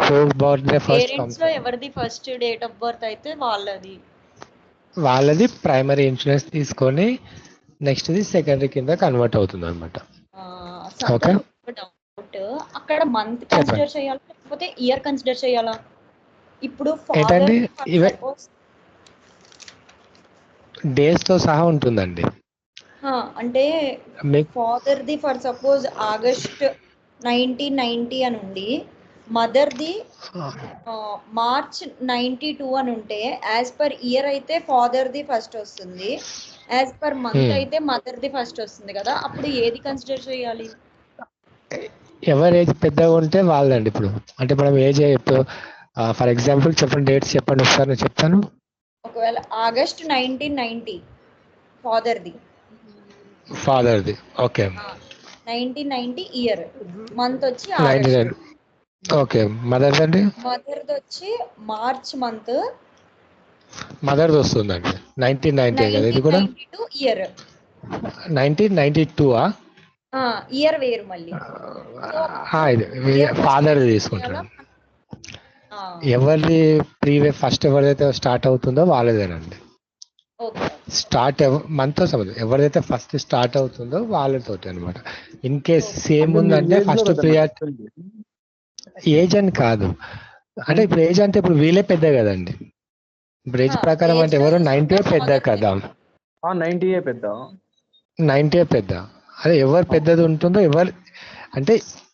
Who bought they first parents comes లో ఎవరిది first date of birth అయితే వాళ్ళది. వాళ్ళది ప్రైమరీ ఇన్సూరెన్స్ తీసుకొని నెక్స్ట్ ది సెకండరీ కింద కన్వర్ట్ అవుతుంది అనమాట. ఓకే, సంతోష్ డౌట్, అక్కడ మంత్ చెప్పండి. కన్సిడర్ చేయాలా లేకపోతే ఇయర్ కన్సిడర్ చేయాలా? ఇప్పుడు ఏంటండి ఫాదర్ ఇవే సపోజ్ డేస్ తో సహా ఉంటుందండి. అంటే మీకు ఫాదర్ది ఫర్ సపోజ్ ఆగస్ట్ 1990 అని ఉండి, మదర్ది మార్చ్ 92 అని ఉంటే, యాజ్ పర్ ఇయర్ అయితే ఫాదర్ది ఫస్ట్ వస్తుంది, యాజ్ పర్ మంత్ అయితే మదర్ది ఫస్ట్ వస్తుంది కదా, అప్పుడు ఏది కన్సిడర్ చేయాలి? ఎవరి ఏజ్ పెద్దగా ఉంటే వాళ్ళండి. ఇప్పుడు అంటే మనం ఏజ్ ఇప్పుడు ఫర్ ఎగ్జాంపుల్ చెప్పండి, డేట్స్ చెప్పండి ఒకసారి, నేను చెప్తాను. ఒకవేళ ఆగస్ట్ 1990 ఫాదర్ది, ఫాదర్ది ఓకే, 1990 ఇయర్, మంత్ వచ్చి 99 ఆగస్ట్, ఓకే. మదర్ది అండి, మదర్ది వచ్చి మార్చ్ మంత్, మదర్ది వస్తుందండి 1990 కదా ఇది కూడా. 1992 ఇయర్. 1992 ఇయర్ వేరు మళ్ళీ. సో ఇది ఇయర్ ఫాదర్ది చేయాలా? తీసుకుంటాను. ఎవరిది ప్రీవియస్ ఫస్ట్ ఎవరిదైతే స్టార్ట్ అవుతుందో వాళ్ళదేనండి. ఓకే. స్టార్ట్ మంత్ సంబంధం, ఎవరిదైతే ఫస్ట్ స్టార్ట్ అవుతుందో వాళ్ళతోటి అనమాట. ఇన్ కేస్ సేమ్ అంటే మీ ఉందంటే ఏజ్ లో ఫస్ట్ కదా నాకు ప్రియారిటీ. చెప్పండి. ఏజ్ అని కాదు, అంటే ఇప్పుడు ఏజ్ అంటే ఇప్పుడు వీళ్ళే పెద్ద కదండి. ఇప్పుడు ఏజ్ ప్రకారం ఏజ్ అంటే ఎవరు తీసుకుంటే 90 పెద్ద ఫాదర్ కదా, 90 పెద్ద. 90 పెద్ద. అదే ఎవరు పెద్దది ఉంటుందో ఎవరు అంటే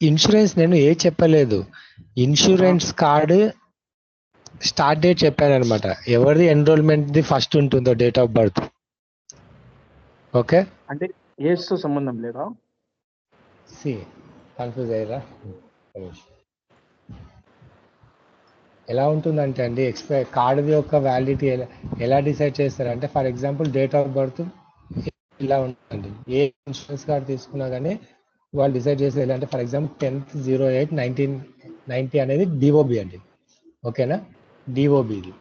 ఇన్సూరెన్స్ నేను ఏ చెప్పలేదు, ఇన్సూరెన్స్ కార్డు స్టార్ట్ డేట్ చెప్పాను అనమాట. ఎవరిది ఎన్రోల్మెంట్ ది ఫస్ట్ ఉంటుందో డేట్ ఆఫ్ బర్త్. ఓకే, అంటే ఏజ్ తో సంబంధం లేదా? కన్ఫ్యూజ్ అయ్యారా? ఎలా ఉంటుందంటే అండి, కార్డు యొక్క వ్యాలిడిటీ ఎలా డిసైడ్ చేస్తారంటే, for example date of birth ఇలా ఉంటుంది. ఏ ఇన్సూరెన్స్ కార్డు తీసుకున్నా కానీ వాళ్ళు డిసైడ్ చేసేది ఎలా అంటే, ఫర్ ఎగ్జాంపుల్ 10/08/1990 అనేది డిఓబి అండి. ఓకేనా, డిఓబిది.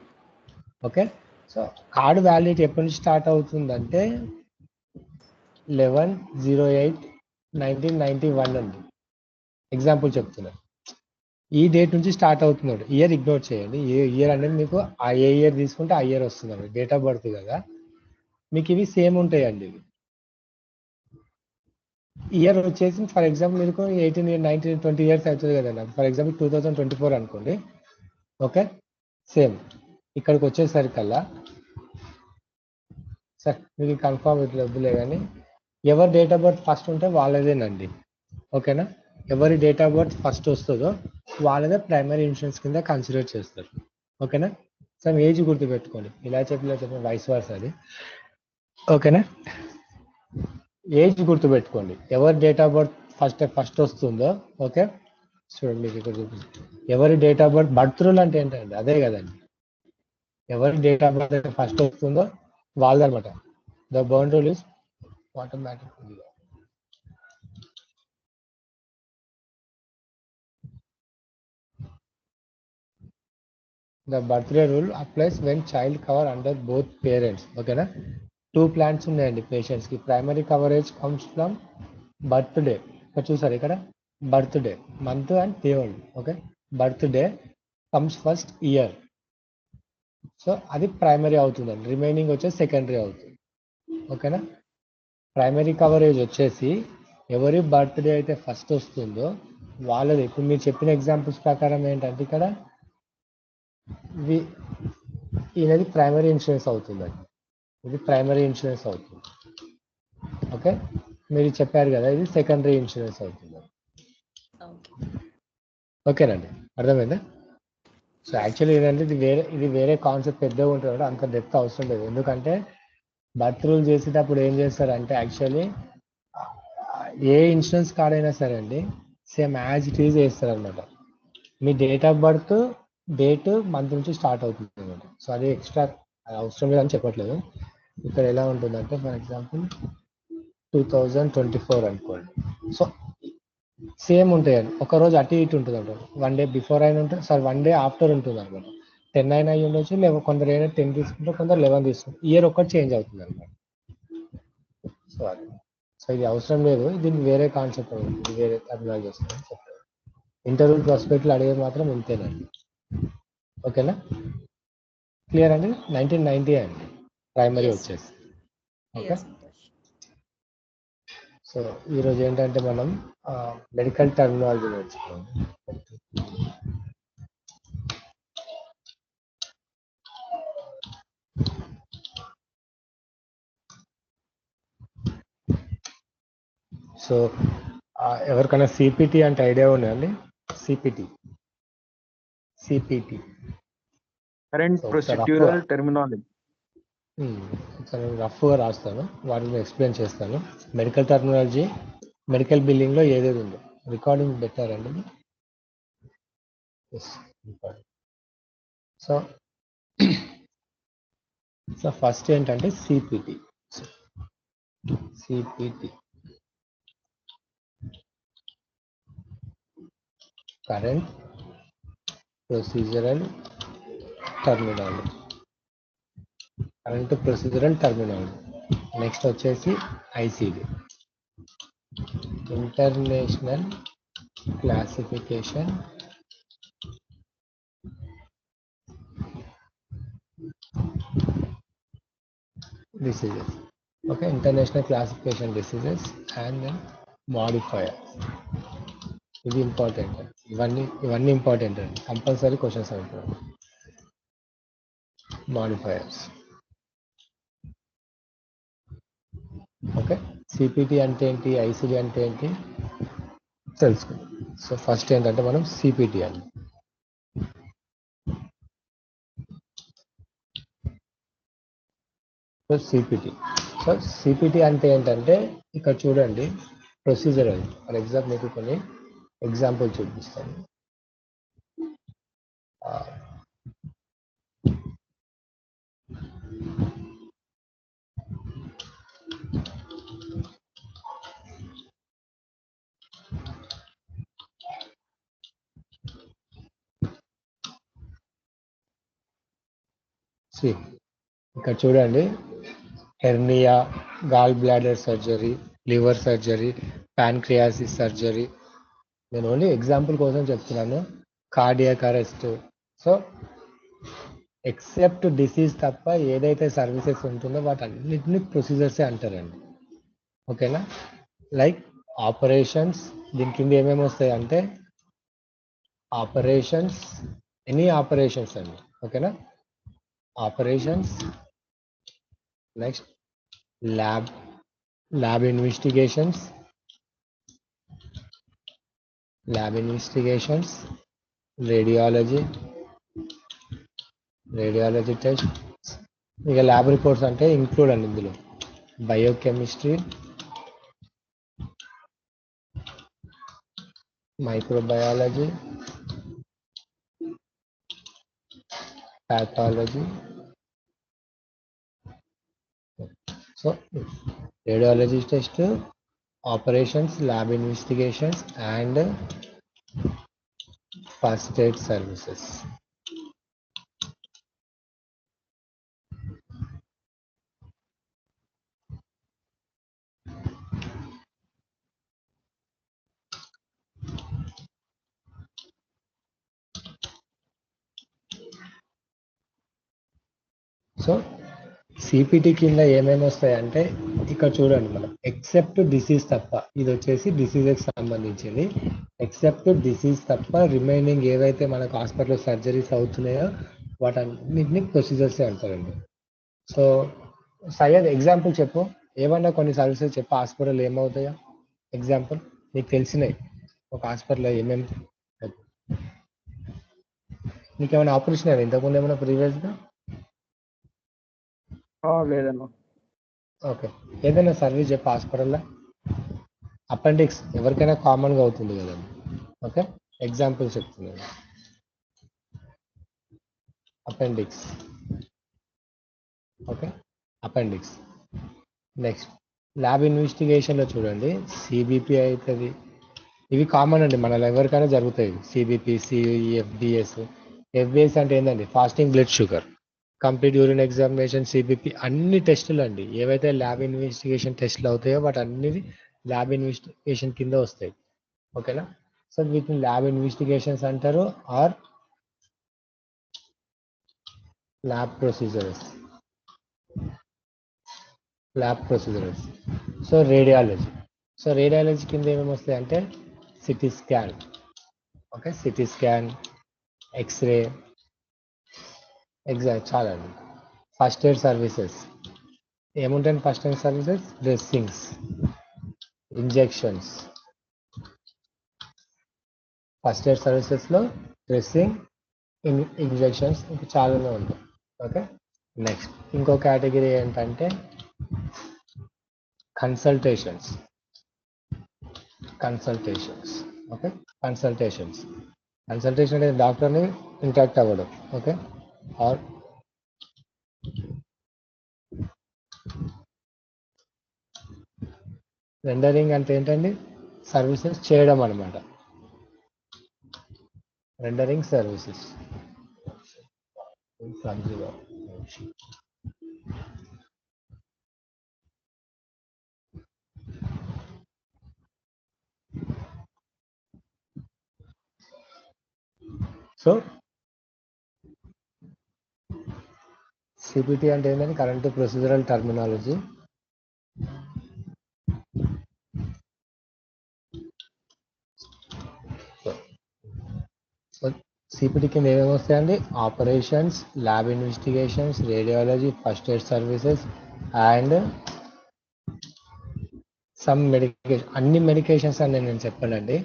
ఓకే, సో కార్డు వ్యాలిడిటీ ఎప్పటి నుంచి స్టార్ట్ అవుతుందంటే 11/08/1991 అండి. ఎగ్జాంపుల్ చెప్తున్నాను, ఈ డేట్ నుంచి స్టార్ట్ అవుతున్నాడు. ఇయర్ ఇగ్నోర్ చేయండి, ఏ ఇయర్ అనేది మీకు ఏ ఇయర్ తీసుకుంటే ఆ ఇయర్ వస్తుందండి. డేట్ ఆఫ్ బర్త్ కదా, మీకు ఇవి సేమ్ ఉంటాయండి. ఇవి ఇయర్ వచ్చేసి ఫర్ ఎగ్జాంపుల్ మీకు 18 ఇయర్ 19 20 ఇయర్స్ అవుతుంది కదండి. ఫర్ ఎగ్జాంపుల్ 2024 అనుకోండి. ఓకే, సేమ్ ఇక్కడికి వచ్చేసరికల్లా సార్ మీకు కన్ఫామ్ ఇట్లా వద్దులే కానీ, ఎవరి డేట్ ఆఫ్ బర్త్ ఫస్ట్ ఉంటే వాళ్ళదేనండి. ఓకేనా, ఎవరి డేట్ ఆఫ్ బర్త్ ఫస్ట్ వస్తుందో వాళ్ళదే ప్రైమరీ ఇన్సూరెన్స్ కింద కన్సిడర్ చేస్తారు. ఓకేనా, సమ్ ఏజ్ గుర్తుపెట్టుకోండి, ఇలా చెప్పిన వైస్ వర్స్ అది. ఓకేనా, ఏజ్ గుర్తుపెట్టుకోండి, ఎవరి డేట్ ఆఫ్ బర్త్ ఫస్ట్ వస్తుందో. ఓకే, చూడండి మీకు ఇక్కడ చూపిస్తుంది, ఎవరి date of birth, birth rule అంటే ఏంటండి, అదే కదండి. ఎవరి డేట్ ఆఫ్ బర్త్ అయితే ఫస్ట్ వస్తుందో వాళ్ళదనమాట. The birth rule is automatic. The birthday rule applies when child cover under both parents. ఓకేనా, 2 plans ఉన్నాయండి పేషెంట్స్ కి. Primary coverage comes from birthday. ఇక్కడ చూసారు, ఇక్కడ birthday month and day only. Okay, birthday comes first year, so అది primary అవుతుందండి. Remaining వచ్చేసి secondary అవుతుంది. ఓకేనా, ప్రైమరీ కవరేజ్ వచ్చేసి ఎవరి బర్త్డే అయితే ఫస్ట్ వస్తుందో వాళ్ళది. ఇప్పుడు మీరు చెప్పిన ఎగ్జాంపుల్స్ ప్రకారం ఏంటంటే ఇక్కడ ఇది ప్రైమరీ ఇన్సూరెన్స్ అవుతుందండి. ఇది ప్రైమరీ ఇన్సూరెన్స్ అవుతుంది. ఓకే, మీరు చెప్పారు కదా ఇది సెకండరీ ఇన్సూరెన్స్ అవుతుంది. ఓకేనండి, అర్థమైందా? సో యాక్చువల్లీ ఏంటంటే ఇది వేరే కాన్సెప్ట్ పెద్దగా ఉంటుంది, అంత డెప్త్ అవసరం లేదు. ఎందుకంటే బర్త్ రూల్ చేసేటప్పుడు ఏం చేస్తారంటే యాక్చువల్లీ ఏ ఇన్సూరెన్స్ కార్డ్ అయినా సరే అండి సేమ్ యాజ్ ఇట్ ఈజ్ వేస్తారు అనమాట. మీ date of birth date month నుంచి స్టార్ట్ అవుతుంది అనమాట. సో అది ఎక్స్ట్రా అవసరం లేదని చెప్పట్లేదు. ఇక్కడ ఎలా ఉంటుందంటే ఫర్ ఎగ్జాంపుల్ 2024 అనుకోండి. సో సేమ్ ఉంటాయండి, ఒక రోజు అటు ఇటు ఉంటుంది అనమాట. 1 డే బిఫోర్ అయినా ఉంటుంది, సార్ 1 డే ఆఫ్టర్ ఉంటుంది అనమాట. 10 అయినా అయ్యి ఉండొచ్చు, లేదా కొందరు అయినా 10 తీసుకుంటారు, కొందరు 11 తీసుకుంటారు. ఇయర్ ఒక్కటి చేంజ్ అవుతుంది అనమాట. సో అది, సో ఇది అవసరం లేదు, దీనికి వేరే కాన్సెప్ట్, ఇది వేరే టెర్మినాలజీ వస్తుంది చెప్పారు. ఇంటర్వ్యూ ప్రాస్పెక్ట్లు అడిగేది మాత్రం ఇంతేనండి. ఓకేనా, క్లియర్ అండి. 1990 అండి ప్రైమరీ Yes. వచ్చేసి. Clear, okay, Santosh. సో ఈరోజు ఏంటంటే మనం మెడికల్ టర్మినాలజీ నేర్చుకున్నాం. సో ఎవరికైనా సిపిటి అంటే ఐడియా ఉందండి? CPT current So, procedural terminology. రఫ్గా రాస్తాను, వాటిని ఎక్స్ప్లెయిన్ చేస్తాను. మెడికల్ టర్మినాలజీ, మెడికల్ బిల్లింగ్లో ఏదేది ఉందో. రికార్డింగ్ బెటర్ అండి. సో సో ఫస్ట్ ఏంటంటే CPT. Current procedural terminology. Next వచ్చేసి ICD, international classification diseases. Okay, international classification diseases and then modifier. ఇది ఇంపార్టెంట్, ఇవన్నీ ఇంపార్టెంట్ అండి, కంపల్సరీ క్వశ్చన్స్ అవుతాయి. మాడిఫైయర్స్. ఓకే, సిపిటి అంటే ఏంటి, ఐసిడి అంటే ఏంటి తెలుసుకుందాం. సో ఫస్ట్ ఏంటంటే మనం సిపిటి అని. సో సిపిటి అంటే ఏంటంటే ఇక్కడ చూడండి, ప్రొసీజర్ అది. ఫర్ ఎగ్జాంపుల్ మీకు కొన్ని ఎగ్జాంపుల్ చూపిస్తాను. ఇక్కడ చూడండి, hernia, gall bladder surgery, liver surgery, pancreas surgery. నేను ఓన్లీ ఎగ్జాంపుల్ కోసం చెప్తున్నాను. Cardiac arrest. So except disease తప్ప ఏదైతే సర్వీసెస్ ఉంటుందో వాటన్నిటిని ప్రొసీజర్సే అంటారండి. ఓకేనా, లైక్ ఆపరేషన్స్, దీని కింద ఏమేమి వస్తాయి అంటే ఆపరేషన్స్, ఎనీ ఆపరేషన్స్ అండి. ఓకేనా, operations. Next lab investigations, radiology test. ఇక ల్యాబ్ రిపోర్ట్స్ అంటే ఇంక్లూడ్ అండి ఇందులో biochemistry, microbiology, pathology. So radiology test, operations, lab investigations and first aid services. So CPT కింద ఏమేమి వస్తాయంటే ఇక్కడ చూడండి, మనం ఎక్సెప్ట్ డిసీజ్ తప్ప, ఇది వచ్చేసి డిసీజెస్ సంబంధించింది. ఎక్సెప్ట్ డిసీజ్ తప్ప రిమైనింగ్ ఏవైతే మనకు హాస్పిటల్లో సర్జరీస్ అవుతున్నాయో వాటన్నిటిని ప్రొసీజర్సే అంటారండి. సో సయ్యద్ ఎగ్జాంపుల్ చెప్పు, ఏమన్నా కొన్ని సర్వీసెస్ చెప్పు హాస్పిటల్ ఏమవుతాయో. ఎగ్జాంపుల్ నీకు తెలిసినాయి, ఒక హాస్పిటల్లో ఏమేమి. నీకేమైనా ఆపరేషన్ అయ్యింది ఇంతకుముందు ఏమైనా ప్రీవియస్గా? లేదన్నా. ఓకే, ఏదైనా సర్వీస్ చెప్పు హాస్పిటల్లో. అపెండిక్స్ ఎవరికైనా కామన్గా అవుతుంది కదండి. ఓకే, ఎగ్జాంపుల్ చెప్తున్నాను. Appendix. Okay, appendix. Next lab ఇన్వెస్టిగేషన్లో చూడండి, సిబిపి అవుతుంది. ఇవి కామన్ అండి, మన ఎవరికైనా జరుగుతాయి. సిబిపి, సిఈ, ఎఫ్బిఎస్ అంటే ఏంటండి, fasting blood sugar, complete urine examination, CBP, అన్ని టెస్టులు అండి. ఏవైతే ల్యాబ్ ఇన్వెస్టిగేషన్ టెస్టులు అవుతాయో వాటి అన్ని ల్యాబ్ ఇన్వెస్టిగేషన్ కింద వస్తాయి. ఓకేనా, సో వీటిని ల్యాబ్ ఇన్వెస్టిగేషన్స్ అంటారు or lab procedures. So radiology. So radiology కింద ఏమేమి వస్తాయి అంటే CT scan, okay, CT scan, X-ray, చాలా అండి. ఫస్ట్ ఎయిడ్ సర్వీసెస్ ఏముంటాయి? First aid services dressings, injections. First aid సర్వీసెస్లో డ్రెస్సింగ్, ఇంజెక్షన్స్ ఇంకా చాలానే ఉంటాయి. ఓకే, నెక్స్ట్ ఇంకో కేటగిరీ ఏంటంటే కన్సల్టేషన్స్. ఓకే, కన్సల్టేషన్ అంటే డాక్టర్ని ఇంటరాక్ట్ అవ్వడం. ఓకే, ఆర్ రెండరింగ్ అంటే ఏంటండి? సర్వీసెస్ చేయడం అనమాట. Rendering services. సో సిపిటి అంటే ఏంటంటే current procedural terminology. So CPT కింద ఏమేమి వస్తాయండి? Operations, lab investigations, radiology, first aid services and some medication. అన్ని మెడికేషన్స్ అని నేను చెప్పానండి,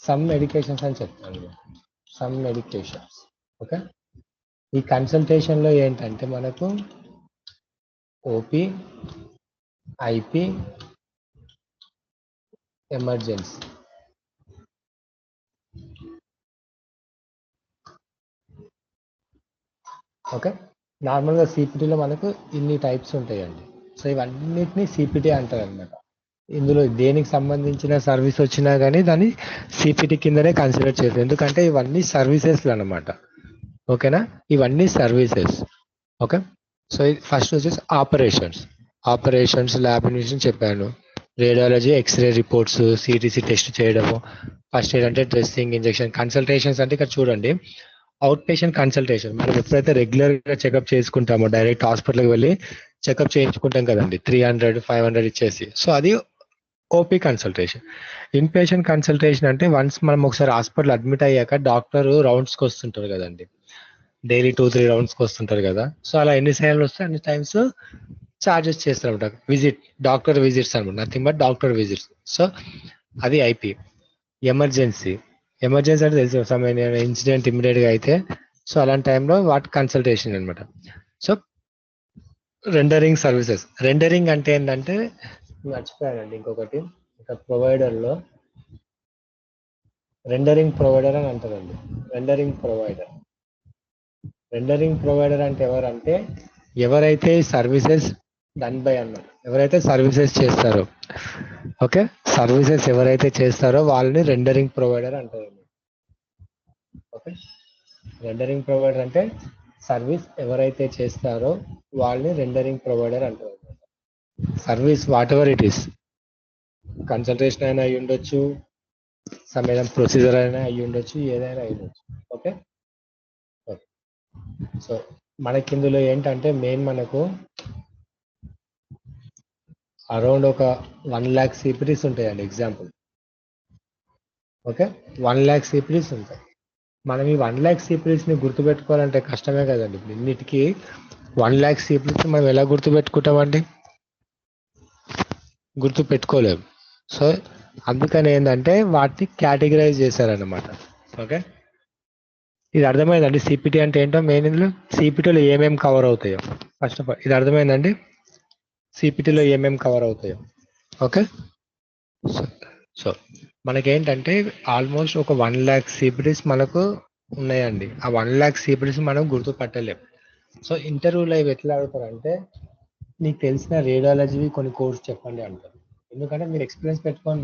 సమ్ మెడికేషన్స్ అని చెప్తాను. Some medications. ఓకే, ఈ కన్సల్టేషన్లో ఏంటంటే మనకు ఓపీ, ఐపీ, ఎమర్జెన్సీ. ఓకే, నార్మల్గా సిపిటీలో మనకు ఇన్ని టైప్స్ ఉంటాయండి. సో ఇవన్నిటిని సిపిటీ అంటారు అనమాట. ఇందులో దేనికి సంబంధించిన సర్వీస్ వచ్చినా కానీ దాన్ని సిపిటీ కిందనే కన్సిడర్ చేస్తారు, ఎందుకంటే ఇవన్నీ సర్వీసెస్లు అనమాట. ఓకేనా, ఇవన్నీ సర్వీసెస్. ఓకే, సో ఫస్ట్ వచ్చేసి ఆపరేషన్స్, ల్యాబ్ ఇన్వెస్టిగేషన్ చెప్పాను. Radiology, X-ray reports, CTC test చేయడము. ఫస్ట్ ఎయిడ్ అంటే డ్రెస్సింగ్, ఇంజెక్షన్. కన్సల్టేషన్స్ అంటే ఇక్కడ చూడండి, అవుట్ పేషెంట్ కన్సల్టేషన్. మనం ఎప్పుడైతే రెగ్యులర్గా చెకప్ చేసుకుంటామో డైరెక్ట్ హాస్పిటల్కి వెళ్ళి చెకప్ చేయించుకుంటాం కదండి, 300, 500 ఇచ్చేసి. సో అది OP consultation. In patient consultation అంటే వన్స్ మనం ఒకసారి హాస్పిటల్ అడ్మిట్ అయ్యాక డాక్టర్ రౌండ్స్కి వస్తుంటారు కదండి, డైలీ 2-3 రౌండ్స్కి వస్తుంటారు కదా. సో అలా ఎన్ని సార్లు వస్తే అన్ని టైమ్స్ చార్జెస్ చేస్తారన్నమాట. డాక్టర్ విజిట్స్ అనమాట, nothing but doctor visits. So అది ఐపీ. ఎమర్జెన్సీ అంటే తెలుసు, సమయం ఇన్సిడెంట్ ఇమీడియట్గా అయితే, సో అలాంటి టైంలో వాటి కన్సల్టేషన్ అనమాట. So rendering services. రెండరింగ్ అంటే ఏంటంటే మర్చిపోయానండి ఇంకొకటి, ఇక్కడ ప్రొవైడర్లో రెండరింగ్ ప్రొవైడర్ అని అంటారండి. రెండరింగ్ ప్రొవైడర్ అంటే ఎవరంటే ఎవరైతే సర్వీసెస్ డన్ బై అన్నమాట, ఎవరైతే సర్వీసెస్ చేస్తారో. ఓకే, సర్వీసెస్ ఎవరైతే చేస్తారో వాళ్ళని రెండరింగ్ ప్రొవైడర్ అంటారు. ఓకే, రెండరింగ్ ప్రొవైడర్ అంటే సర్వీస్ ఎవరైతే చేస్తారో వాళ్ళని రెండరింగ్ ప్రొవైడర్ అంటారు. Service what ever it is, consultation అయినా అయి ఉండొచ్చు, సమయం ప్రొసీజర్ అయినా అయి ఉండొచ్చు, ఏదైనా అయి ఉండొచ్చు. ఓకే, సో మనకి ఇందులో ఏంటంటే మెయిన్ మనకు అరౌండ్ ఒక 1 lakh సిపిటీస్ ఉంటాయండి ఎగ్జాంపుల్. ఓకే, 1 lakh సిపిటీస్ ఉంటాయి. మనం ఈ 1 lakh సిపిటీస్ని గుర్తుపెట్టుకోవాలంటే కష్టమే కదండి. ఇప్పుడు ఇన్నిటికీ 1 lakh సిపిటీస్ మనం ఎలా గుర్తుపెట్టుకుంటామండి? గుర్తు పెట్టుకోలేము. సో అందుకని ఏంటంటే వాటిని కేటగిరైజ్ చేశారనమాట. ఓకే, ఇది అర్థమైందండి సిపిటీ అంటే ఏంటో. మెయిన్ ఇందులో సిపిటీలో ఏమేమి కవర్ అవుతాయో ఫస్ట్ ఆఫ్ ఆల్ ఇది అర్థమైందండి, సిపిటీలో ఏమేమి కవర్ అవుతాయో. ఓకే, సో మనకేంటంటే ఆల్మోస్ట్ ఒక 1 lakh సిపిటీస్ మనకు ఉన్నాయండి. ఆ 1 lakh సిపిటీస్ మనం గుర్తుపట్టలేం. సో ఇంటర్వ్యూలో ఇవి ఎట్లా అడుగుతారంటే, నీకు తెలిసిన రేడియాలజీ కొన్ని కోర్స్ చెప్పండి అంటారు. ఎందుకంటే మీరు ఎక్స్పీరియన్స్ పెట్టుకొని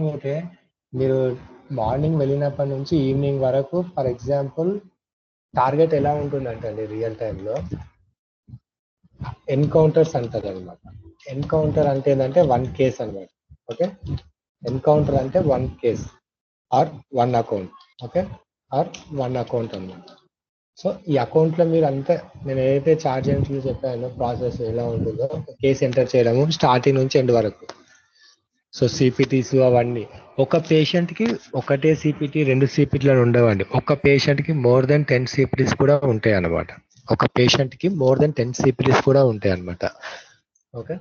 పోతే మీరు మార్నింగ్ వెళ్ళినప్పటి నుంచి ఈవినింగ్ వరకు, ఫర్ ఎగ్జాంపుల్ టార్గెట్ ఎలా ఉంటుందంటే అండి రియల్ టైంలో ఎన్కౌంటర్స్ అంటారు అనమాట. ఎన్కౌంటర్ అంటే ఏంటంటే 1 కేస్ అనమాట. ఓకే, ఎన్కౌంటర్ అంటే 1 case. Or one account. Okay, or one account అన్నమాట. సో ఈ అకౌంట్లో మీరు అంతా నేను ఏదైతే చార్జ్ ఎంట్రీ చెప్పానో ప్రాసెస్ ఎలా ఉంటుందో కేసు ఎంటర్ చేయడము స్టార్టింగ్ నుంచి ఎండ్ వరకు. సో సిపిటీస్ అవన్నీ ఒక పేషెంట్కి ఒకటే సిపిటీ 2 సిపిటీలు ఉండవండి. ఒక పేషెంట్కి మోర్ దెన్ 10 సిపిటీస్ కూడా ఉంటాయి అన్నమాట. ఒక పేషెంట్కి మోర్ దెన్ 10 సిపిటీస్ కూడా ఉంటాయి అన్నమాట. Okay,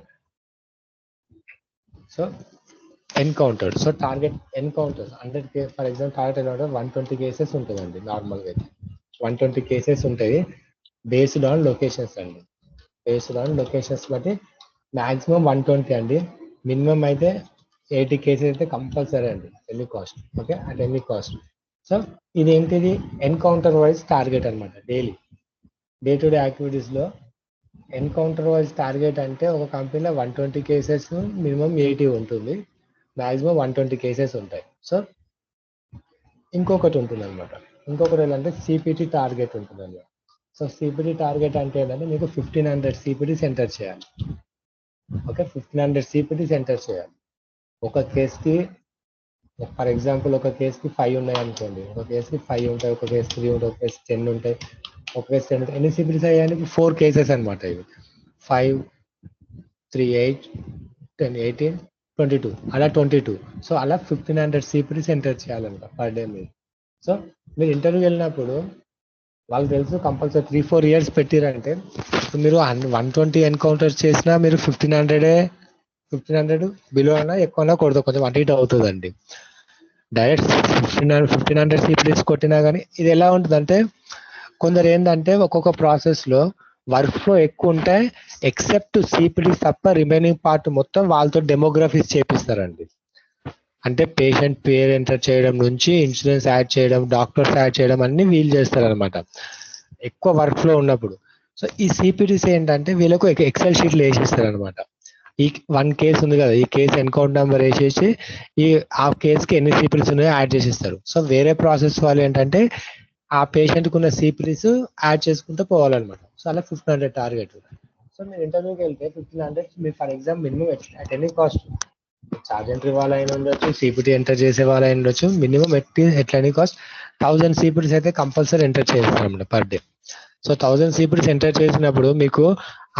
so encounter. So target encounters 100 for example target ఎలా ఉంటుంది, 120 కేసెస్ ఉంటుందండి నార్మల్గా అయితే. 120 కేసెస్ ఉంటాయి బేస్డ్ ఆన్ లొకేషన్స్ అండి. బేస్డ్ ఆన్ లొకేషన్స్ బట్టి మ్యాక్సిమం 120 అండి. మినిమం అయితే 80 కేసెస్ అయితే కంపల్సరీ అండి any cost. Okay, at any cost. So ఇదేంటిది ఎన్కౌంటర్ వైజ్ టార్గెట్ అనమాట. డైలీ డే టు డే యాక్టివిటీస్లో ఎన్కౌంటర్ వైజ్ టార్గెట్ అంటే ఒక కంపెనీలో 120 కేసెస్ మినిమం 80 ఉంటుంది, మ్యాక్సిమం 120 కేసెస్ ఉంటాయి. సో ఇంకొకటి ఉంటుంది అనమాట. ఇంకొకటి ఏంటంటే సిపిటి టార్గెట్ ఉంటుంది అనమాట. సో సిపిటి టార్గెట్ అంటే ఏంటంటే మీకు 1500 సిపిటీస్ ఎంటర్ చేయాలి. ఓకే, 1500 సిపిటీస్ ఎంటర్ చేయాలి ఒక కేసుకి. ఫర్ ఎగ్జాంపుల్ ఒక కేసుకి 5 ఉన్నాయి అనుకోండి, ఒక కేసుకి 5 ఉంటాయి, ఒక కేసు 3 ఉంటాయి, ఒక కేసు 10 ఉంటాయి, ఒక కేసు 10 ఉంటాయి. ఎన్ని సిపిటీస్ అయ్యానికి 4 కేసెస్ అనమాట ఇవి. 5, 3, 8, 10, 18, 22 అలా 22. సో అలా 1500 సిపిటీస్ ఎంటర్ చేయాలంట పర్ డే మీరు. సో మీరు ఇంటర్వ్యూకి వెళ్ళినప్పుడు వాళ్ళకి తెలుసు కంపల్సరీ 3-4 ఇయర్స్ పెట్టిరంటే మీరు 120 ఎన్కౌంటర్స్ చేసినా మీరు 1500 బిలో అయినా ఎక్కువైనా కొడతా కొంచెం అటు ఇటు అవుతుందండి. డైరెక్ట్ 1500 సిపిటీస్ కొట్టినా కానీ ఇది ఎలా ఉంటుందంటే కొందరు ఏంటంటే ఒక్కొక్క ప్రాసెస్లో వర్క్ ఫ్లో ఎక్కువ ఉంటాయి, ఎక్సెప్ట్ సిపిటీస్ తప్ప రిమైనింగ్ పార్ట్ మొత్తం వాళ్ళతో డెమోగ్రఫీస్ చేపిస్తారండి. అంటే పేషెంట్ పేరు ఎంటర్ చేయడం నుంచి ఇన్సూరెన్స్ యాడ్ చేయడం, డాక్టర్స్ యాడ్ చేయడం అన్ని వీళ్ళు చేస్తారనమాట ఎక్కువ వర్క్ ఫ్లో ఉన్నప్పుడు. సో ఈ సిపిటీస్ ఏంటంటే వీళ్ళకు ఎక్సెల్ షీట్లు వేసేస్తారు అనమాట. ఈ 1 కేసు ఉంది కదా, ఈ కేసు ఎన్కౌంట్ నెంబర్ వేసేసి ఆ కేసుకి ఎన్ని సిపిటీస్ ఉన్నాయో యాడ్ చేసేస్తారు. సో వేరే ప్రాసెస్ వాళ్ళు ఏంటంటే ఆ పేషెంట్కి ఉన్న సిపిటీస్ యాడ్ చేసుకుంటూ పోవాలన్నమాట. సో అలా 1500 టార్గెట్. సో మీరు ఇంటర్వ్యూకి వెళ్తే 1500 మీరు for example minimum at any cost charge entry వాళ్ళైనా ఉండొచ్చు, సిపిటీ ఎంటర్ చేసే వాళ్ళైనా ఉండొచ్చు, మినిమం ఎట్లా ఎనీ కాస్ట్ 1000 సిపిటీస్ అయితే కంపల్సరీ ఎంటర్ చేస్తారన్నమాట పర్ డే. సో 1000 సిపిటీస్ ఎంటర్ చేసినప్పుడు మీకు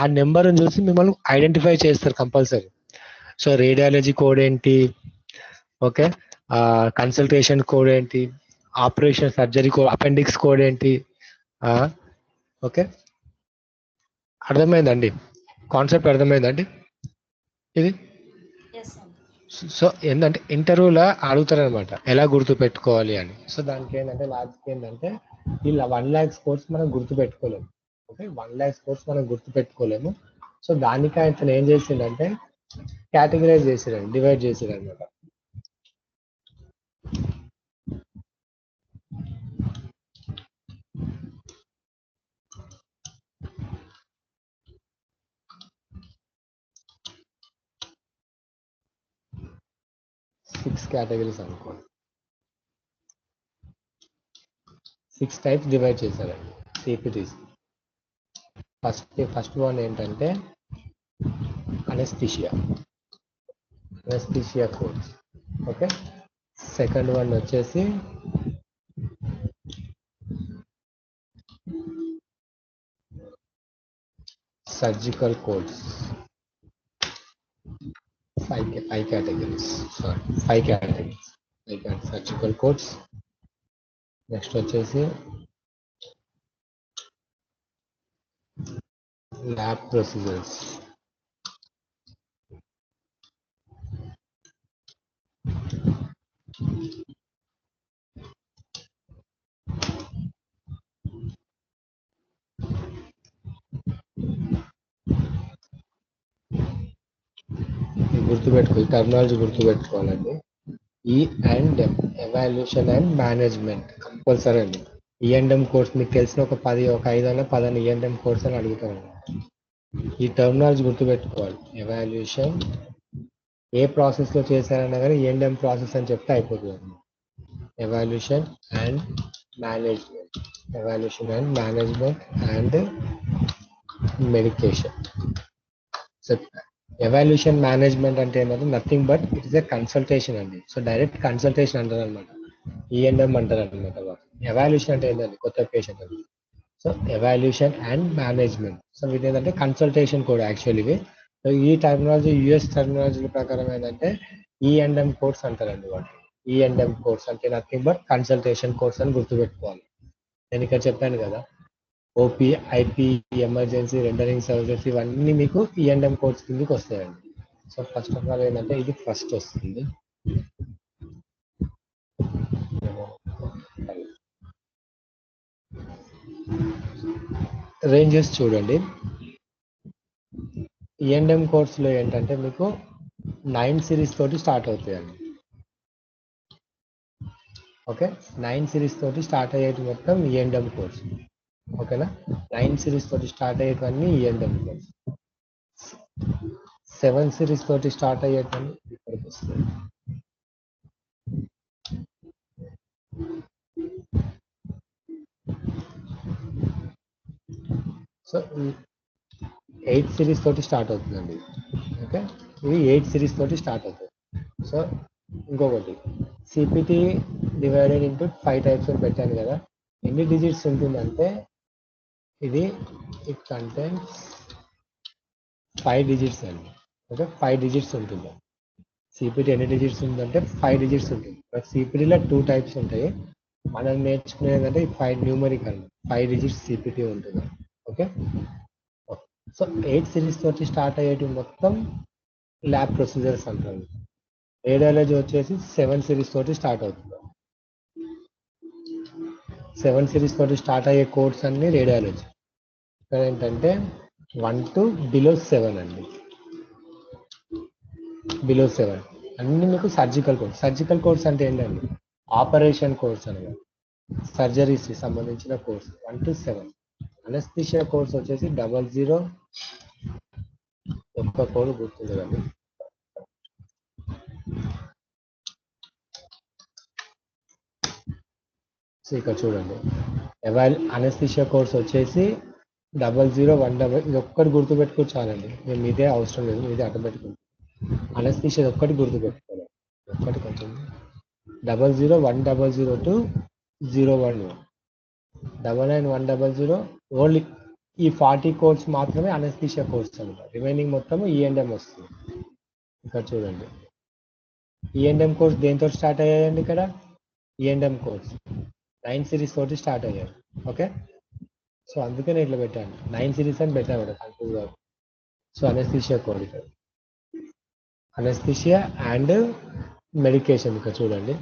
ఆ నెంబర్ని చూసి మిమ్మల్ని ఐడెంటిఫై చేస్తారు కంపల్సరీ. సో రేడియాలజీ కోడ్ ఏంటి, ఓకే, కన్సల్టేషన్ కోడ్ ఏంటి, operation surgery code, appendix code ఏంటి, ఓకే అర్థమైందండి, కాన్సెప్ట్ అర్థమైందండి ఇది. సో ఏంటంటే ఇంటర్వ్యూలో అడుగుతారనమాట ఎలా గుర్తు పెట్టుకోవాలి అని. సో దానికి ఏంటంటే లాజిక్ ఏంటంటే ఇలా 1 lakh స్కోర్స్ మనం గుర్తు పెట్టుకోలేము. ఓకే, 1 lakh స్కోర్స్ మనం గుర్తు పెట్టుకోలేము. సో దానికి ఆయన ఏం చేసిండంటే కేటగిరైజ్ చేసిరండి, డివైడ్ చేసిరనమాట. సిక్స్ కేటగిరీస్ అనుకోండి, 6 టైప్స్ డివైడ్ చేశారండి సిపిటీస్. ఫస్ట్ వన్ ఏంటంటే anaesthesia codes. Okay, second one వచ్చేసి surgical codes. 5 categories surgical codes. Next వచ్చేసి ల్యాబ్ ప్రొసీజర్స్. గుర్తుపెట్టుకో, టర్మినాలజీ గుర్తుపెట్టుకోవాలండి. E&M evaluation and management compulsory అండి. E&M కోర్స్ మీకు తెలిసిన ఒక 5 E&M కోర్స్ అని అడుగుతాను. ఈ టర్మినాలజీ గుర్తుపెట్టుకోవాలి. ఎవాల్యుయేషన్ ఏ ప్రాసెస్లో చేశారన్నా కానీ E&M ప్రాసెస్ అని చెప్తే అయిపోతుంది. Evaluation and management and medication. So evaluation management అంటే ఏంటంటే nothing but it is a consultation అండి. సో డైరెక్ట్ కన్సల్టేషన్ అంటారు అనమాట. ఈఎంఎం అంటారు అనమాట. ఎవాల్యూషన్ అంటే ఏంటంటే కొత్త పేషెంట్ అది. So evaluation and management. So ఇది ఏంటంటే కన్సల్టేషన్ కూడా యాక్చువల్ ఇవి. సో ఈ టర్మినాలజీ యుఎస్ టర్మినాలజీ ప్రకారం ఏంటంటే ఈఎంఎం కోర్స్ అంటారండి వాళ్ళు. ఈఎంఎం కోర్స్ అంటే నథింగ్ బట్ కన్సల్టేషన్ కోర్స్ అని గుర్తుపెట్టుకోవాలి. నేను ఇక్కడ చెప్పాను కదా, OP, IP, emergency, rendering services ఇవన్నీ మీకు ఈఎంఎం కోర్స్ కిందకి వస్తాయండి. సో ఫస్ట్ ఆఫ్ ఆల్ ఏంటంటే ఇది ఫస్ట్ వస్తుంది. రేంజెస్ చూడండి. ఈఎంఎం కోర్సులో ఏంటంటే మీకు 9 సిరీస్ తోటి స్టార్ట్ అవుతాయండి. ఓకే, 9 సిరీస్ తోటి స్టార్ట్ అయ్యేది మొత్తం ఈఎంఎం కోర్స్. ఓకేనా, 9 సిరీస్ తోటి స్టార్ట్ అయ్యేటివన్నీ ఈఎంఎం కోర్స్. 7 సిరీస్ తోటి స్టార్ట్ అయ్యేటివన్నీ ఇక్కడికి వస్తాయి. సో 8 సిరీస్ తోటి స్టార్ట్ అవుతుందండి. ఓకే, ఇది 8 సిరీస్ తోటి స్టార్ట్ అవుతుంది. సో ఇంకొకటి సిపిటి డివైడెడ్ ఇంటూ 5 టైప్స్ అని పెట్టాను కదా, ఎన్ని డిజిట్స్ ఉంటుందంటే ఇది ఇట్ కంటెంట్స్ 5 డిజిట్స్ అండి. ఓకే, 5 డిజిట్స్ ఉంటుంది. సిపిటి ఎన్ని డిజిట్స్ ఉందంటే 5 డిజిట్స్ ఉంటుంది. సిపిటిలో 2 టైప్స్ ఉంటాయి. మనం నేర్చుకునేదంటే 5 న్యూమరికల్ 5 డిజిట్స్ సిపిటి ఉంటుంది. ఓకే, సో 8 సిరీస్ తోటి స్టార్ట్ అయ్యేటి మొత్తం ల్యాబ్ ప్రొసీజర్స్ అంటారు. రేడియాలజీ వచ్చేసి 7 సిరీస్ తోటి స్టార్ట్ అవుతుంది. 7 సిరీస్ తోటి స్టార్ట్ అయ్యే కోర్స్ అన్ని రేడియాలజీ. ఇక్కడ ఏంటంటే 1 to below 7 అండి. బిలో 7 అన్ని మీకు సర్జికల్ కోర్స్. సర్జికల్ కోర్స్ అంటే ఏంటండి, ఆపరేషన్ కోర్స్ అనగా సర్జరీస్ సంబంధించిన కోర్స్ 1 to 7. అనస్థిషియా కోర్స్ వచ్చేసి 00 ఒక్క కోడ్ గుర్తుంది కానీ సో ఇక్కడ చూడండి, అనస్థిషియా కోర్స్ వచ్చేసి 001 ఇది ఒక్కటి గుర్తుపెట్టుకో చాలండి. మేము ఇదే అవసరం లేదు, ఇదే అడ్డం పెట్టుకుంటాం. అనస్థిషియా ఒక్కటి గుర్తుపెట్టుకోవాలి, ఒక్కటి కొంచెం 00100 to 011 99100 ఓన్లీ. ఈ 40 కోర్స్ మాత్రమే అనస్థిషియా కోర్స్ అనమాట. రిమైనింగ్ మొత్తం ఈఎంఎం వస్తుంది. ఇక్కడ చూడండి, ఈఎంఎం కోర్స్ దేంతో స్టార్ట్ అయ్యాయండి? ఇక్కడ ఈఎంఎం కోర్స్ 9 సిరీస్ తోటి స్టార్ట్ అయ్యారు. ఓకే, సో అందుకే నేను ఇట్లా పెట్టాను 9 సిరీస్ అని పెట్టాను ఇక్కడ కన్ఫ్యూజ్ కాదు. సో అనస్థిషియా కోడ్ ఇక్కడ అనస్థిషియా అండ్ మెడికేషన్. ఇక్కడ చూడండి,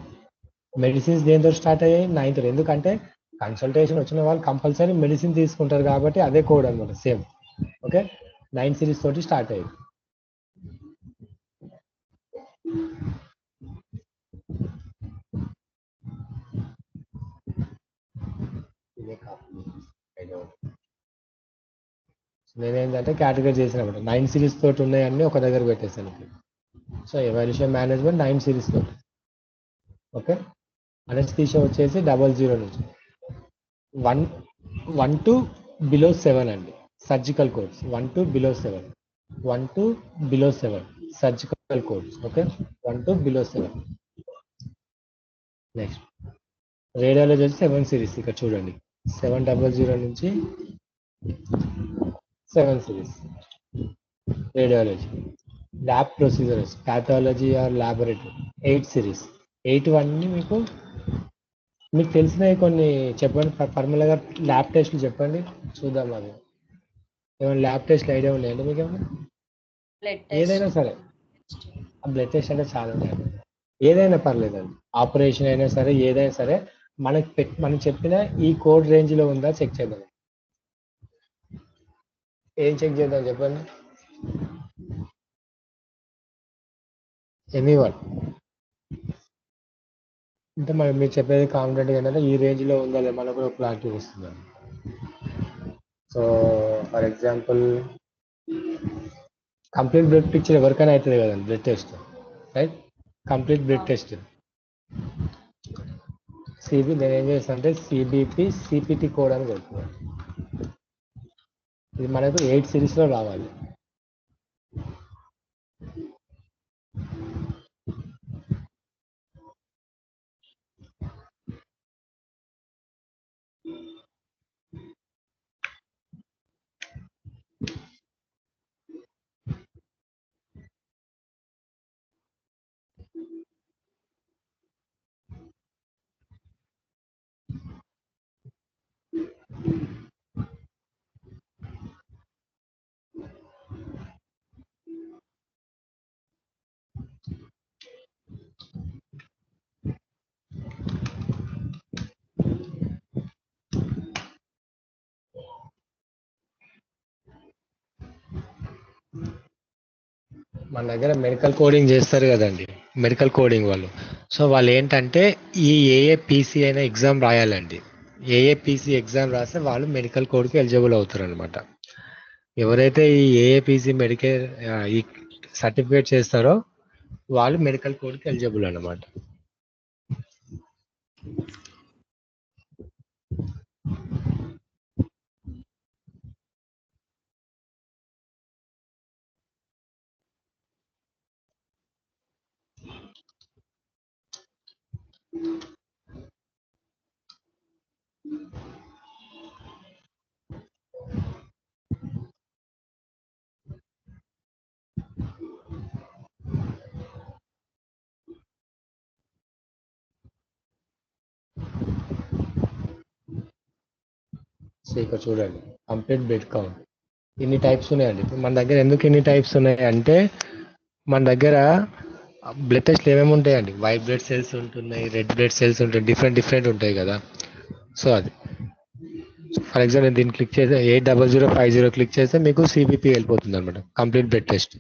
మెడిసిన్స్ దేంతో స్టార్ట్ అయ్యాయి? 9th. ఎందుకంటే కన్సల్టేషన్ వచ్చిన వాళ్ళు కంపల్సరీ మెడిసిన్ తీసుకుంటారు కాబట్టి అదే కోడ్ అనమాట, సేమ్. ఓకే, 9 సిరీస్ తోటి స్టార్ట్ అయ్యింది. నేనేంటంటే కేటగిరీ చేసినప్పుడు 9 సిరీస్ తోటి ఉన్నాయన్నీ ఒక దగ్గర పెట్టేసాను. సో ఎవాల్యూషన్ మేనేజ్మెంట్ 9 సిరీస్ తోటి. ఓకే, అనస్థిషియా వచ్చేసి 00 నుంచి 1 to below 7 అండి. Surgical course 1 to below 7, 1 to below 7 surgical course. Okay, 1 to below 7. Next radiology వచ్చి 7 సిరీస్. ఇక్కడ చూడండి, 700 నుంచి 7 series radiology. Lab procedures pathology or laboratory 8 series. 8 అన్నీ మీకు తెలిసినవి కొన్ని చెప్పండి. పర్మల గారు ల్యాబ్ టెస్ట్లు చెప్పండి చూద్దాం. అది ఏమైనా ల్యాబ్ టెస్ట్లు ఐడియా ఉన్నాయండి మీకు ఏమైనా? ఏదైనా సరే, ఆ బ్లడ్ టెస్ట్ అంటే చాలా ఉంటాయండి. ఏదైనా పర్లేదండి, ఆపరేషన్ అయినా సరే ఏదైనా సరే మనం చెప్పిన ఈ కోడ్ రేంజ్ లో ఉందా చెక్ చేద్దాం. ఏం చెక్ చేద్దాం చెప్పండి? ఎనీవన్ అంటే మీరు చెప్పేది కాన్ఫిడెంట్ ఏంటంటే ఈ రేంజ్ లో ఉందా లేదా మనకు కూడా క్లారిటీ వస్తుంది. So for example complete blood picture ఎవరికైనా అవుతుంది కదండి, blood test, right? Complete blood test నేను ఏం చేస్తాను అంటే సిబిపి సిపిటి కోడ్ అని కొడుతున్నాను. ఇది మనకు 8 సిరీస్ లో రావాలి. మన దగ్గర మెడికల్ కోడింగ్ చేస్తారు కదండి, మెడికల్ కోడింగ్ వాళ్ళు. సో వాళ్ళు ఏంటంటే ఈ ఏఏపిసి అయిన ఎగ్జామ్ రాయాలండి. ఏఏపిసి ఎగ్జామ్ రాస్తే వాళ్ళు మెడికల్ కోడ్కి ఎలిజిబుల్ అవుతారు అనమాట. ఎవరైతే ఈ ఏఏపిసి మెడికల్ ఈ సర్టిఫికేట్ చేస్తారో వాళ్ళు మెడికల్ కోడ్కి ఎలిజిబుల్ అనమాట. సో ఇక్కడ చూడండి, కంప్లీట్ బ్లడ్ కౌంట్ ఇన్ని టైప్స్ ఉన్నాయండి. ఇప్పుడు మన దగ్గర ఎందుకు ఇన్ని టైప్స్ ఉన్నాయి అంటే మన దగ్గర బ్లడ్ టెస్ట్లు ఏమేమి ఉంటాయండి, వైట్ బ్లడ్ సెల్స్ ఉంటున్నాయి, రెడ్ బ్లడ్ సెల్స్ ఉంటాయి, డిఫరెంట్ ఉంటాయి కదా. సో అది ఫర్ ఎగ్జాంపుల్ దీన్ని క్లిక్ చేస్తే 80050 క్లిక్ చేస్తే మీకు సిబిపి వెళ్ళిపోతుంది అనమాట, కంప్లీట్ బ్లడ్ టెస్ట్.